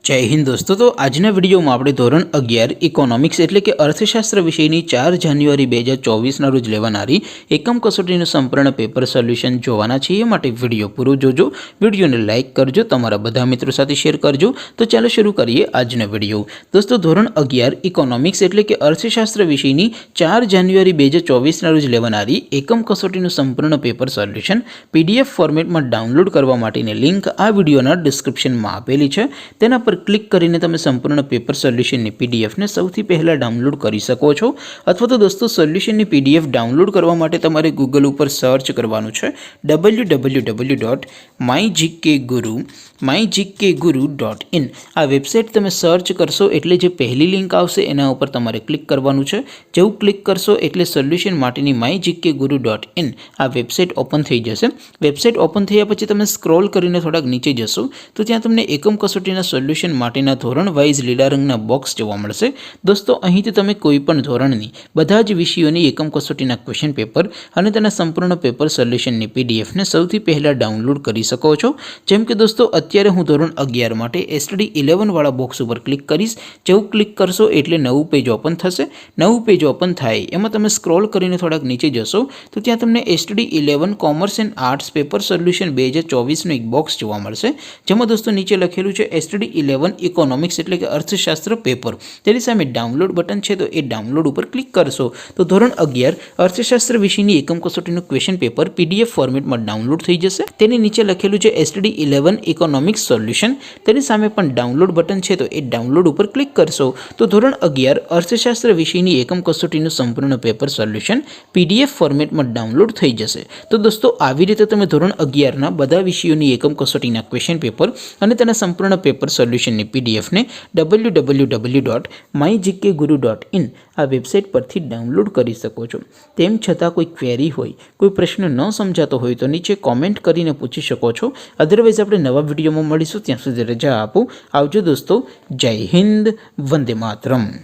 जय हिंद दोस्तों। तो आजना वीडियो में આપણે ધોરણ 11 ઇકોનોમિક્સ એટલે કે અર્થશાસ્ત્ર વિષયની 4 જાન્યુઆરી 2024 ના રોજ લેવાનારી એકમ કસોટીનું સંપૂર્ણ પેપર સોલ્યુશન જોવાના છે। એ માટે વિડિયો પૂરો જોજો, વિડિયોને લાઈક કરજો, તમારા બધા મિત્રો સાથે શેર કરજો। તો ચાલો શરૂ કરીએ આજનો વિડિયો। દોસ્તો ધોરણ 11 ઇકોનોમિક્સ એટલે કે અર્થશાસ્ત્ર વિષયની 4 જાન્યુઆરી 2024 ના રોજ લેવાનારી એકમ કસોટીનું સંપૂર્ણ પેપર સોલ્યુશન PDF ફોર્મેટમાં ડાઉનલોડ કરવા માટેની લિંક આ વિડિયોના ડિસ્ક્રિપ્શનમાં આપેલી છે। તેના પર क्लिक करीने तमे संपूर्ण पेपर सोल्यूशन ની PDF ने સૌથી પહેલા ડાઉનલોડ કરી શકો છો। અથવા તો દોસ્તો સોલ્યુશન ની PDF ડાઉનલોડ કરવા માટે તમારે Google ઉપર સર્ચ કરવાનું છે www.mygkguru.in। આ વેબસાઈટ તમે સર્ચ કરશો એટલે જે પહેલી લિંક આવશે એના ઉપર તમારે ક્લિક કરવાનું છે। જેવું ક્લિક કરશો એટલે સોલ્યુશન માટેની mygkguru.in આ વેબસાઈટ ઓપન થઈ જશે। વેબસાઈટ ઓપન થયા પછી તમે સ્ક્રોલ કરીને થોડાક નીચે જશો તો ત્યાં તમને એકમ કસોટીના સોલ્યુશન માટેના ધોરણ વાઇઝ લીલા રંગના બોક્સ જોવા મળશે। દોસ્તો અહીંથી તમે કોઈપણ ધોરણની બધા જ વિષયોની એકમ કસોટીના ક્વેશ્ચન પેપર અને તેના સંપૂર્ણ પેપર સોલ્યુશનની PDF ને સૌથી પહેલા ડાઉનલોડ કરી શકો છો। જેમ કે દોસ્તો અત્યારે હું ધોરણ 11 માટે STD 11 વાળા બોક્સ ઉપર ક્લિક કરીશ। જેવું ક્લિક કરશો એટલે નવું પેજ ઓપન થશે। નવું પેજ ઓપન થાય એમાં તમે સ્ક્રોલ કરીને થોડાક નીચે જશો તો ત્યાં તમને STD 11 commerce and arts paper solution 2024 નું એક બોક્સ જોવા મળશે। જેમાં દોસ્તો નીચે લખેલું છે STD 11 ઇકોનોમિક્સ એટલે કે અર્થશાસ્ત્ર પેપર। તેની સામે ડાઉનલોડ બટન છે તો એ ડાઉનલોડ ઉપર ક્લિક કરશો તો ધોરણ 11 અર્થશાસ્ત્ર વિષયની એકમ કસોટીનું ક્વેશ્ચન પેપર PDF ફોર્મેટમાં ડાઉનલોડ થઈ જશે। તેની નીચે લખેલું છે STD 11 ઇકોનોમિક્સ સોલ્યુશન। તેની સામે પણ ડાઉનલોડ બટન છે તો એ ડાઉનલોડ ઉપર ક્લિક કરશો તો ધોરણ 11 અર્થશાસ્ત્ર વિષયની એકમ કસોટીનું સંપૂર્ણ પેપર સોલ્યુશન PDF ફોર્મેટમાં ડાઉનલોડ થઈ જશે। તો દોસ્તો આવી રીતે તમે ધોરણ 11 ના બધા વિષયોની એકમ કસોટીના ક્વેશ્ચન પેપર અને તેના સંપૂર્ણ પેપર સોલ્યુશનની PDF ને www.mygkguru.in આ વેબસાઈટ પરથી ડાઉનલોડ કરી શકો છો। તેમ છતાં કોઈ ક્વેરી હોય, કોઈ પ્રશ્ન ન સમજાતો હોય તો નીચે કોમેન્ટ કરીને પૂછી શકો છો। અધરવાઇઝ આપણે નવા વિડીયોમાં મળીશું, ત્યાં સુધી રજા આપો। આવજો દોસ્તો, જય હિન્દ, વંદે માતરમ।